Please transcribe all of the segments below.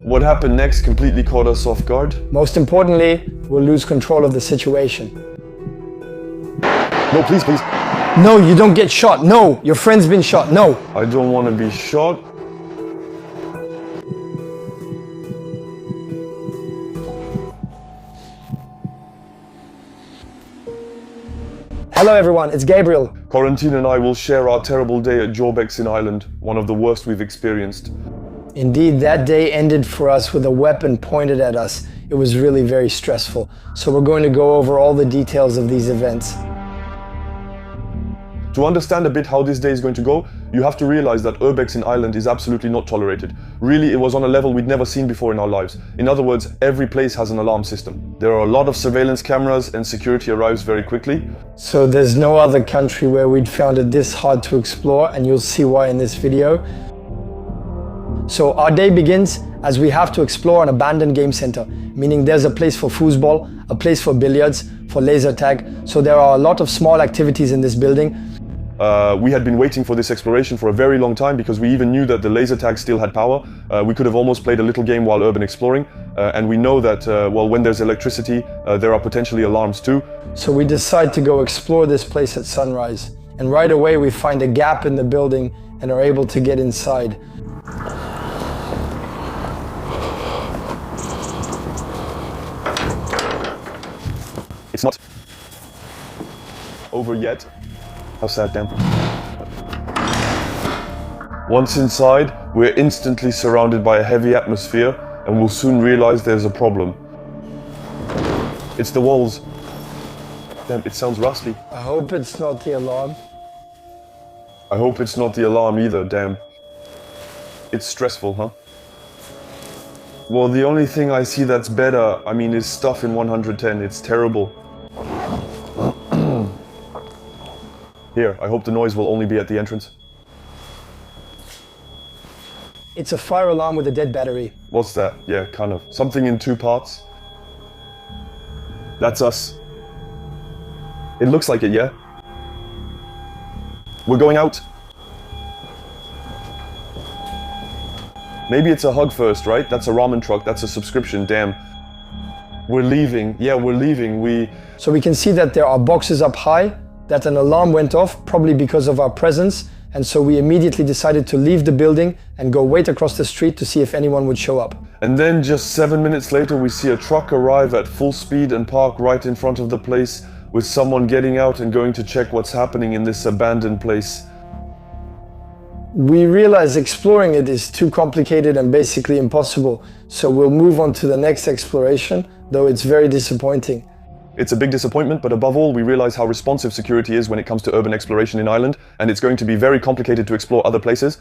What happened next completely caught us off guard. Most importantly, we'll lose control of the situation. No, please, please. No, you don't get shot. No, your friend's been shot. No. I don't want to be shot. Hello everyone, it's Gabriel. Quarantine and I will share our terrible day at Jorbex in Ireland, one of the worst we've experienced. Indeed, that day ended for us with a weapon pointed at us. It was really very stressful. So we're going to go over all the details of these events. To understand a bit how this day is going to go, you have to realize that urbex in Ireland is absolutely not tolerated. Really, it was on a level we'd never seen before in our lives. In other words, every place has an alarm system. There are a lot of surveillance cameras and security arrives very quickly. So there's no other country where we'd found it this hard to explore, and you'll see why in this video. So our day begins as we have to explore an abandoned game center, meaning there's a place for foosball, a place for billiards, for laser tag. So there are a lot of small activities in this building. We had been waiting for this exploration for a very long time because we even knew that the laser tag still had power. We could have almost played a little game while urban exploring. And we know that, well, when there's electricity, there are potentially alarms too. So we decide to go explore this place at sunrise. And right away we find a gap in the building and are able to get inside. It's not over yet. How sad, damn. Once inside, we're instantly surrounded by a heavy atmosphere and we'll soon realize there's a problem. It's the walls. Damn, it sounds rusty. I hope it's not the alarm. I hope it's not the alarm either, damn. It's stressful, huh? Well, the only thing I see that's better, I mean, is stuff in 110. It's terrible. Here, I hope the noise will only be at the entrance. It's a fire alarm with a dead battery. What's that? Yeah, kind of. Something in 2 parts. That's us. It looks like it, yeah? We're going out. Maybe it's a hug first, right? That's a ramen truck, that's a subscription, damn. We're leaving. Yeah, we're leaving. So we can see that there are boxes up high, that an alarm went off, probably because of our presence, and so we immediately decided to leave the building and go wait across the street to see if anyone would show up. And then just 7 minutes later we see a truck arrive at full speed and park right in front of the place with someone getting out and going to check what's happening in this abandoned place. We realize exploring it is too complicated and basically impossible, so we'll move on to the next exploration, though it's very disappointing. It's a big disappointment, but above all, we realize how responsive security is when it comes to urban exploration in Ireland, and it's going to be very complicated to explore other places.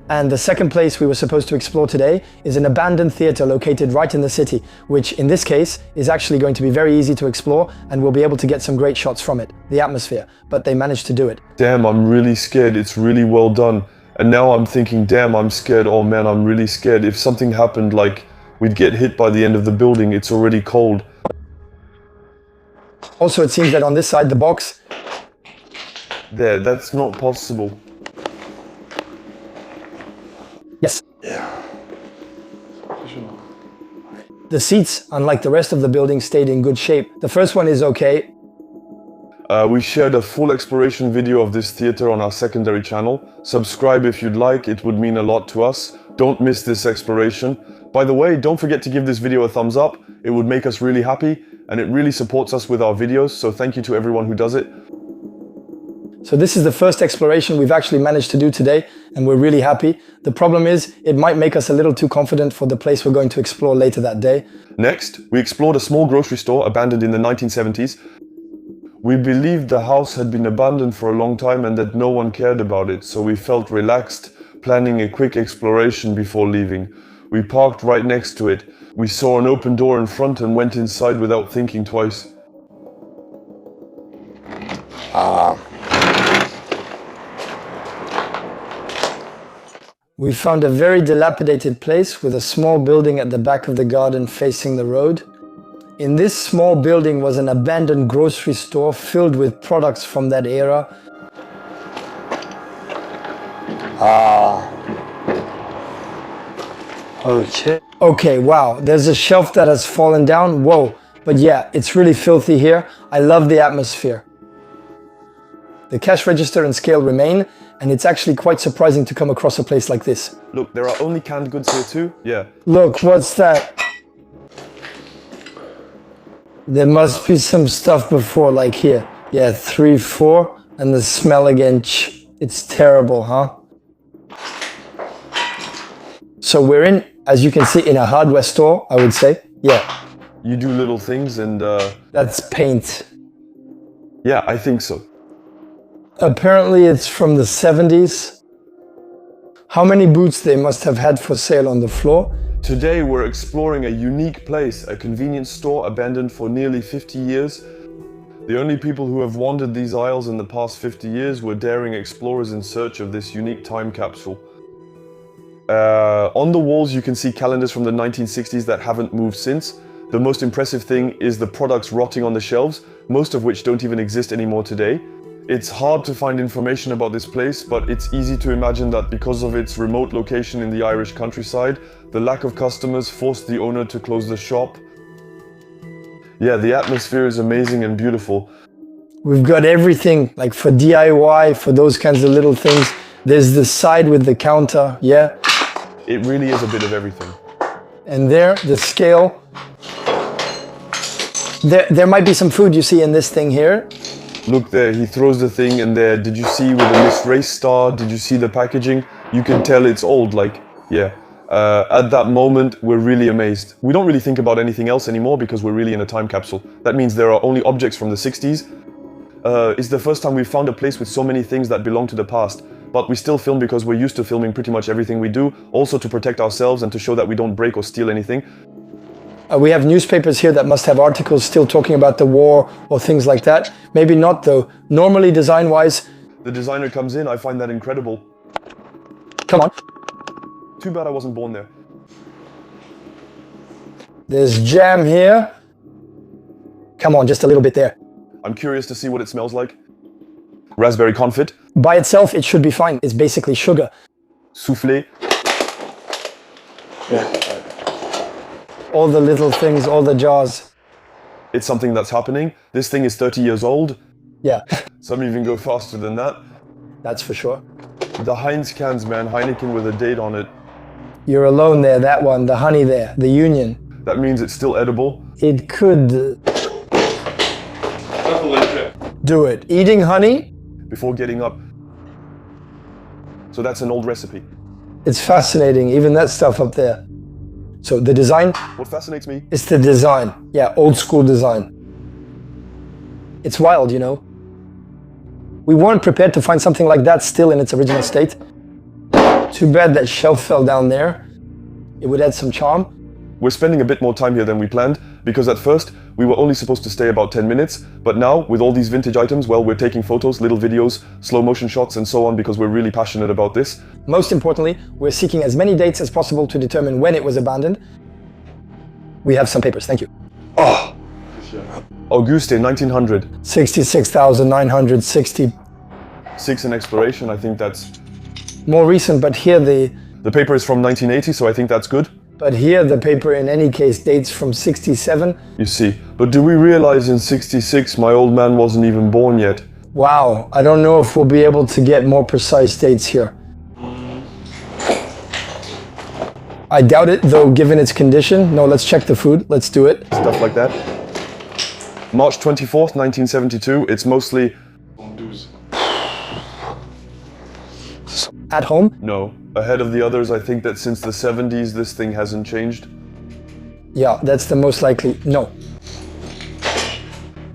And the second place we were supposed to explore today is an abandoned theater located right in the city, which in this case is actually going to be very easy to explore, and we'll be able to get some great shots from it, the atmosphere, but they managed to do it. Damn, I'm really scared. It's really well done. And now I'm thinking, damn, I'm scared. Oh man, I'm really scared. If something happened, like we'd get hit by the end of the building, it's already cold. Also, it seems that on this side, the box... There, that's not possible. Yes. The seats, unlike the rest of the building, stayed in good shape. The first one is okay. We shared a full exploration video of this theater on our secondary channel. Subscribe if you'd like, it would mean a lot to us. Don't miss this exploration. By the way, don't forget to give this video a thumbs up. It would make us really happy, and it really supports us with our videos, so thank you to everyone who does it. So this is the first exploration we've actually managed to do today, and we're really happy. The problem is, it might make us a little too confident for the place we're going to explore later that day. Next, we explored a small grocery store abandoned in the 1970s. We believed the house had been abandoned for a long time and that no one cared about it, so we felt relaxed, planning a quick exploration before leaving. We parked right next to it. We saw an open door in front and went inside without thinking twice. We found a very dilapidated place with a small building at the back of the garden facing the road. In this small building was an abandoned grocery store filled with products from that era. Okay. Okay, wow. There's a shelf that has fallen down. Whoa. But yeah, it's really filthy here. I love the atmosphere. The cash register and scale remain, and it's actually quite surprising to come across a place like this. Look, there are only canned goods here too. Yeah. Look, what's that? There must be some stuff before, like here. Yeah, 3, 4, and the smell again. It's terrible, huh? So we're in, as you can see, in a hardware store, I would say. Yeah. You do little things and... That's paint. Yeah, I think so. Apparently it's from the 70s. How many boots they must have had for sale on the floor? Today we're exploring a unique place, a convenience store abandoned for nearly 50 years. The only people who have wandered these aisles in the past 50 years were daring explorers in search of this unique time capsule. On the walls you can see calendars from the 1960s that haven't moved since. The most impressive thing is the products rotting on the shelves, most of which don't even exist anymore today. It's hard to find information about this place, but it's easy to imagine that because of its remote location in the Irish countryside, the lack of customers forced the owner to close the shop. Yeah, the atmosphere is amazing and beautiful. We've got everything, like for DIY, for those kinds of little things. There's the side with the counter, yeah? It really is a bit of everything. And there, the scale. There might be some food you see in this thing here. Look there, he throws the thing in there. Did you see with the Miss Race star? Did you see the packaging? You can tell it's old, like, yeah. At that moment, we're really amazed. We don't really think about anything else anymore because we're really in a time capsule. That means there are only objects from the 60s. It's the first time we've found a place with so many things that belong to the past. But we still film because we're used to filming pretty much everything we do, also to protect ourselves and to show that we don't break or steal anything. We have newspapers here that must have articles still talking about the war or things like that. Maybe not though. Normally design-wise... The designer comes in, I find that incredible. Come on. Too bad I wasn't born there. There's jam here. Come on, just a little bit there. I'm curious to see what it smells like. Raspberry confit. By itself, it should be fine. It's basically sugar. Soufflé. Yeah. All the little things, all the jars. It's something that's happening. This thing is 30 years old. Yeah. Some even go faster than that. That's for sure. The Heinz cans, man, Heineken with a date on it. You're alone there, that one, the honey there, the Union. That means it's still edible. It could... do it. Eating honey? Before getting up. So that's an old recipe. It's fascinating, even that stuff up there. So the design? What fascinates me? It's the design. Yeah, old school design. It's wild, you know? We weren't prepared to find something like that still in its original state. Too bad that shelf fell down there. It would add some charm. We're spending a bit more time here than we planned, because at first, we were only supposed to stay about 10 minutes, but now, with all these vintage items, well, we're taking photos, little videos, slow motion shots, and so on, because we're really passionate about this. Most importantly, we're seeking as many dates as possible to determine when it was abandoned. We have some papers, thank you. Oh! Auguste, 1900. 66,960. 6 in exploration, I think that's... More recent, but here The paper is from 1980, so I think that's good. But here the paper in any case dates from 67. You see, but do we realize in 66 my old man wasn't even born yet? Wow, I don't know if we'll be able to get more precise dates here. I doubt it though, given its condition. No, let's check the food, let's do it. Stuff like that. March 24th, 1972, it's mostly... At home? No. Ahead of the others, I think that since the 70s, this thing hasn't changed. Yeah, that's the most likely. No.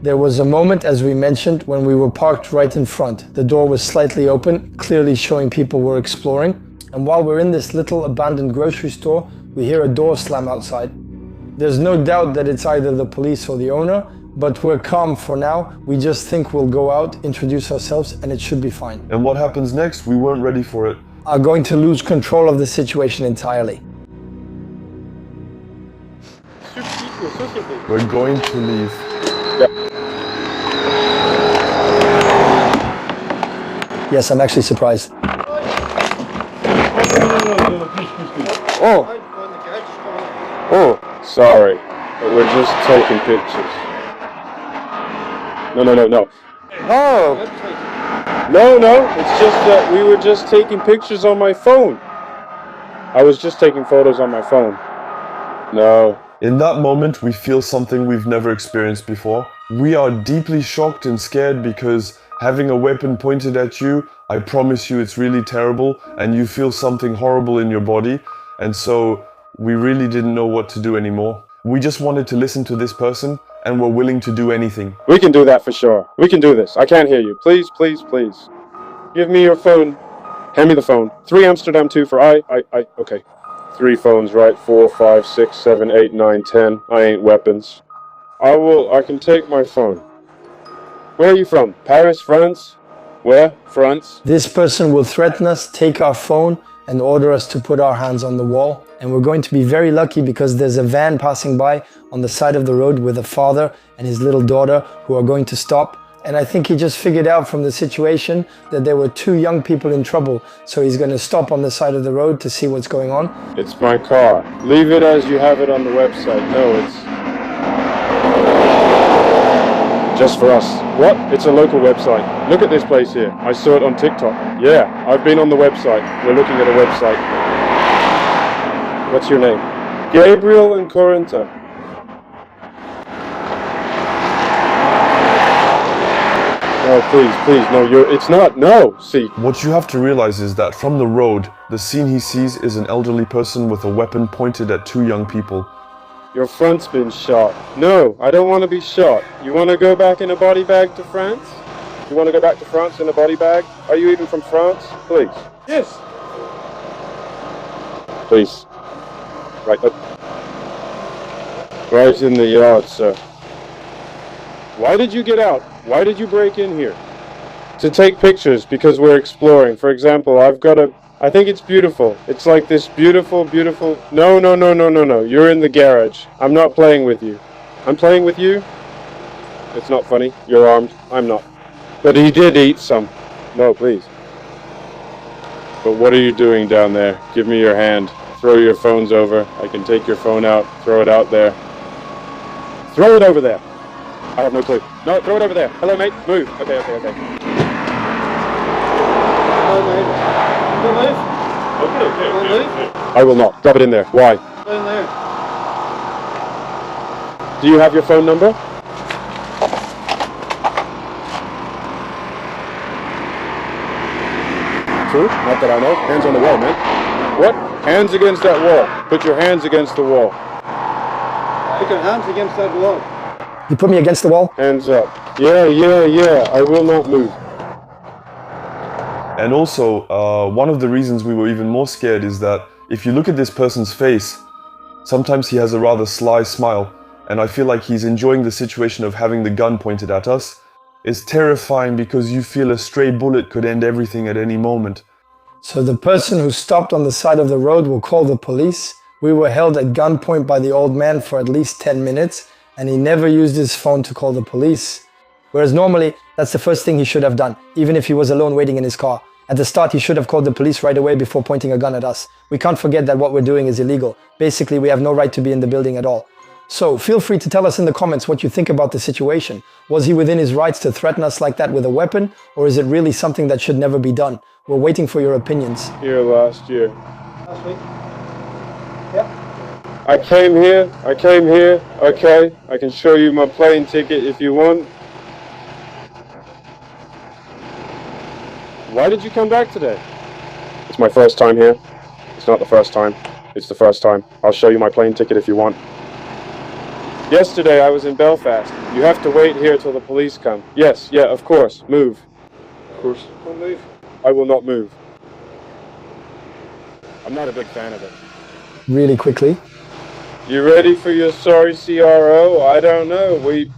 There was a moment, as we mentioned, when we were parked right in front. The door was slightly open, clearly showing people were exploring. And while we're in this little abandoned grocery store, we hear a door slam outside. There's no doubt that it's either the police or the owner, but we're calm for now. We just think we'll go out, introduce ourselves, and it should be fine. And what happens next? We weren't ready for it. Are going to lose control of the situation entirely. We're going to leave. Yes, I'm actually surprised. Oh! Sorry, but we're just taking pictures. No. Oh, No, it's just that we were just taking pictures on my phone. I was just taking photos on my phone. No. In that moment, we feel something we've never experienced before. We are deeply shocked and scared because having a weapon pointed at you, I promise you it's really terrible and you feel something horrible in your body. And so we really didn't know what to do anymore. We just wanted to listen to this person and were willing to do anything. We can do that for sure. We can do this. I can't hear you. Please. Give me your phone. Hand me the phone. 3 Amsterdam 2 for okay. 3 phones, right? 4, 5, 6, 7, 8, 9, 10. I ain't weapons. I can take my phone. Where are you from? Paris, France? Where? France? this person will threaten us, take our phone, and order us to put our hands on the wall. And we're going to be very lucky because there's a van passing by on the side of the road with a father and his little daughter who are going to stop. And I think he just figured out from the situation that there were 2 young people in trouble. So he's going to stop on the side of the road to see what's going on. It's my car. Leave it as you have it on the website. No, it's just for us. What? It's a local website. Look at this place here. I saw it on TikTok. Yeah, I've been on the website. We're looking at a website. What's your name? Gabriel and Corinta. No, please, no, it's not, no, see. What you have to realize is that from the road, the scene he sees is an elderly person with a weapon pointed at 2 young people. Your front's been shot. No, I don't want to be shot. You want to go back in a body bag to France? You want to go back to France in a body bag? Are you even from France? Please. Yes. Please. Right up. Right in the yard, sir. Why did you get out? Why did you break in here? To take pictures because we're exploring. For example, I think it's beautiful. It's like this beautiful. No. You're in the garage. I'm not playing with you. I'm playing with you? It's not funny. You're armed. I'm not. But he did eat some. No, please. But what are you doing down there? Give me your hand. Throw your phones over. I can take your phone out. Throw it out there. Throw it over there. I have no clue. No, throw it over there. Hello, mate. Move. Okay. Hello, mate. Don't move. Okay. I will not. Drop it in there. Why? In there. Do you have your phone number? True. Not that I know. Hands on the wall, man. What? Hands against that wall. Put your hands against the wall. Put your hands against that wall. You put me against the wall? Hands up. Yeah. I will not move. And also, one of the reasons we were even more scared is that if you look at this person's face, sometimes he has a rather sly smile, and I feel like he's enjoying the situation of having the gun pointed at us. It's terrifying because you feel a stray bullet could end everything at any moment. So the person who stopped on the side of the road will call the police. We were held at gunpoint by the old man for at least 10 minutes, and he never used his phone to call the police. Whereas normally, that's the first thing he should have done, even if he was alone waiting in his car. At the start, he should have called the police right away before pointing a gun at us. We can't forget that what we're doing is illegal. Basically, we have no right to be in the building at all. So feel free to tell us in the comments what you think about the situation. Was he within his rights to threaten us like that with a weapon, or is it really something that should never be done? We're waiting for your opinions. Here last year. Last week. Yep. I came here, okay, I can show you my plane ticket if you want. Why did you come back today? It's my first time here. It's not the first time, it's the first time. I'll show you my plane ticket if you want. Yesterday I was in Belfast. You have to wait here till the police come. Yes, yeah, of course, move. Of course. Don't move. I will not move. I'm not a big fan of it. Really quickly. You ready for your sorry CRO? I don't know. We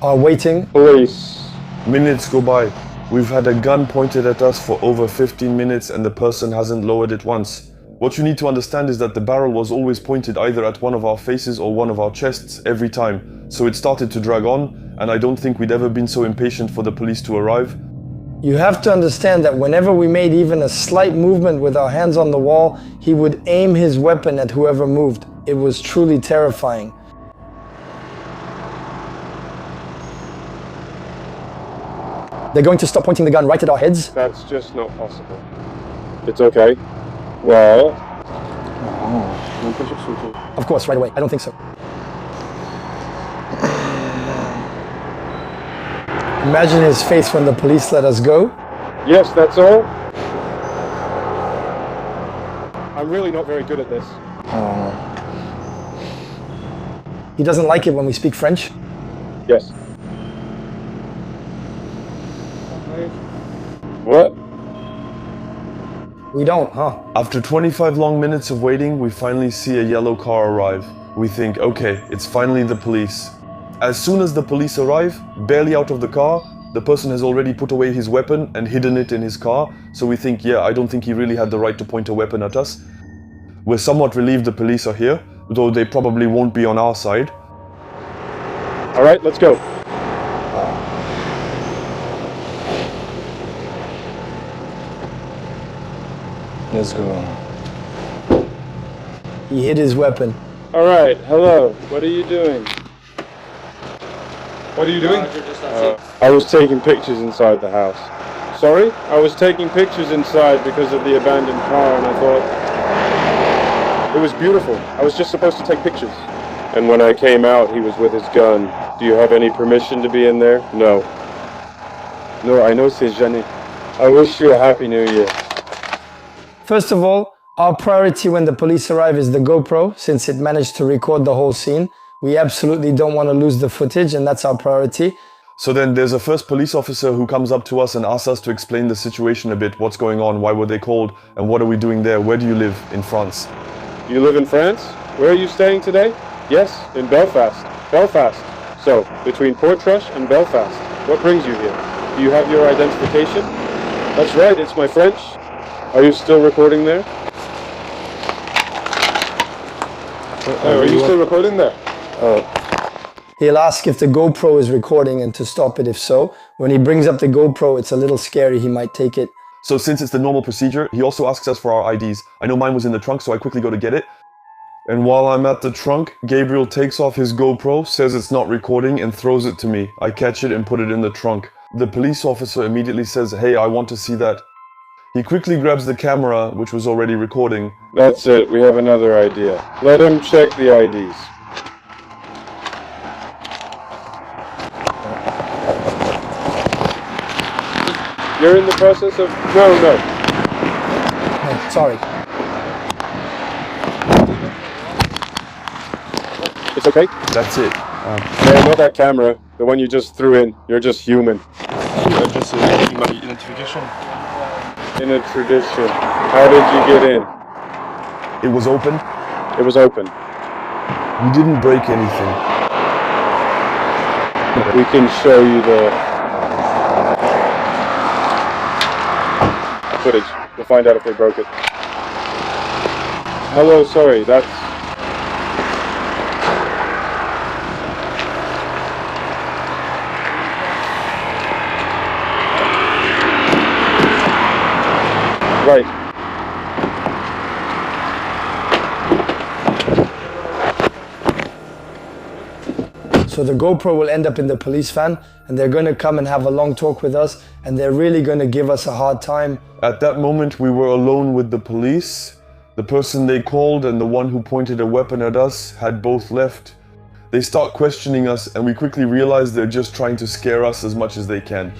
Are waiting. police. Minutes go by. We've had a gun pointed at us for over 15 minutes and the person hasn't lowered it once. What you need to understand is that the barrel was always pointed either at one of our faces or one of our chests every time. So it started to drag on, and I don't think we'd ever been so impatient for the police to arrive. You have to understand that whenever we made even a slight movement with our hands on the wall, he would aim his weapon at whoever moved. It was truly terrifying. They're going to stop pointing the gun right at our heads. That's just not possible. It's okay. Well... Of course, right away. I don't think so. Imagine his face when the police let us go. Yes, that's all. I'm really not very good at this. He doesn't like it when we speak French. Yes. What? We don't, huh? After 25 long minutes of waiting, we finally see a yellow car arrive. We think, okay, it's finally the police. As soon as the police arrive, barely out of the car, the person has already put away his weapon and hidden it in his car. So we think, yeah, I don't think he really had the right to point a weapon at us. We're somewhat relieved the police are here, though they probably won't be on our side. All right, let's go. Let's go. He hid his weapon. All right, hello. What are you doing? What are you doing? I was taking pictures inside the house. Sorry? I was taking pictures inside because of the abandoned car, and I thought it was beautiful. I was just supposed to take pictures. And when I came out, he was with his gun. Do you have any permission to be in there? No. No, I know c'est gêné. I wish you a happy new year. First of all, our priority when the police arrive is the GoPro, since it managed to record the whole scene. We absolutely don't want to lose the footage, and that's our priority. So then there's a first police officer who comes up to us and asks us to explain the situation a bit. What's going on? Why were they called? And what are we doing there? Where do you live in France? You live in France? Where are you staying today? Yes, in Belfast. Belfast. So, between Portrush and Belfast. What brings you here? Do you have your identification? That's right, it's my French. Are you still recording there? Are you still recording there? He'll ask if the GoPro is recording and to stop it if so. When he brings up the GoPro, it's a little scary, he might take it. So since it's the normal procedure, he also asks us for our IDs. I know mine was in the trunk, so I quickly go to get it. And while I'm at the trunk, Gabriel takes off his GoPro, says it's not recording, and throws it to me. I catch it and put it in the trunk. The police officer immediately says, "Hey, I want to see that." He quickly grabs the camera, which was already recording. That's it, we have another idea. Let him check the IDs. You're in the process of... No. No, sorry. It's okay? That's it. Yeah, not that camera. The one you just threw in. You're just human. Just my identification. In a tradition. How did you get in? It was open. It was open. We didn't break anything. We can show you the footage. We'll find out if they broke it. Hello, sorry, that's... Right. So the GoPro will end up in the police van, and they're going to come and have a long talk with us, and they're really going to give us a hard time. At that moment, we were alone with the police. The person they called and the one who pointed a weapon at us had both left. They start questioning us, and we quickly realize they're just trying to scare us as much as they can.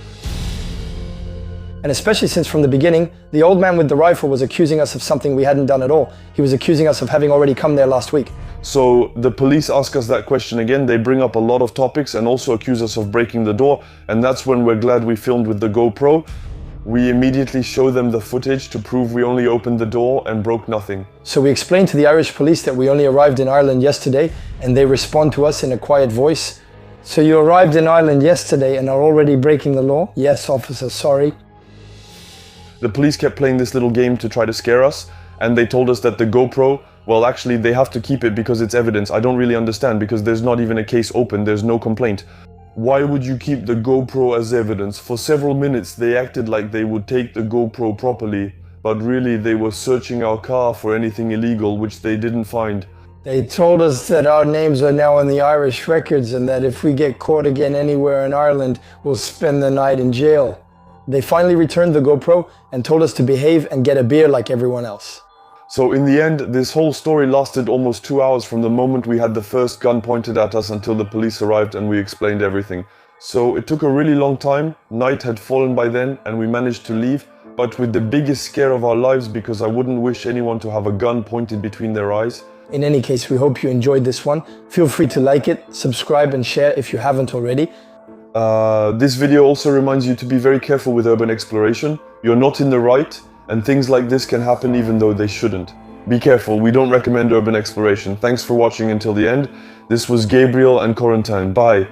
And especially since from the beginning, the old man with the rifle was accusing us of something we hadn't done at all. He was accusing us of having already come there last week. So the police ask us that question again. They bring up a lot of topics and also accuse us of breaking the door. And that's when we're glad we filmed with the GoPro. We immediately show them the footage to prove we only opened the door and broke nothing. So we explained to the Irish police that we only arrived in Ireland yesterday, and they respond to us in a quiet voice. So you arrived in Ireland yesterday and are already breaking the law? Yes, officer, sorry. The police kept playing this little game to try to scare us, and they told us that the GoPro, well, actually they have to keep it because it's evidence. I don't really understand, because there's not even a case open, there's no complaint. Why would you keep the GoPro as evidence? For several minutes they acted like they would take the GoPro properly, but really they were searching our car for anything illegal, which they didn't find. They told us that our names are now in the Irish records and that if we get caught again anywhere in Ireland, we'll spend the night in jail. They finally returned the GoPro and told us to behave and get a beer like everyone else. So in the end, this whole story lasted almost 2 hours from the moment we had the first gun pointed at us until the police arrived and we explained everything. So it took a really long time, night had fallen by then and we managed to leave, but with the biggest scare of our lives because I wouldn't wish anyone to have a gun pointed between their eyes. In any case, we hope you enjoyed this one. Feel free to like it, subscribe and share if you haven't already. This video also reminds you to be very careful with urban exploration. You're not in the right, and things like this can happen even though they shouldn't. Be careful, we don't recommend urban exploration. Thanks for watching until the end. This was Gabriel and Corentin. Bye.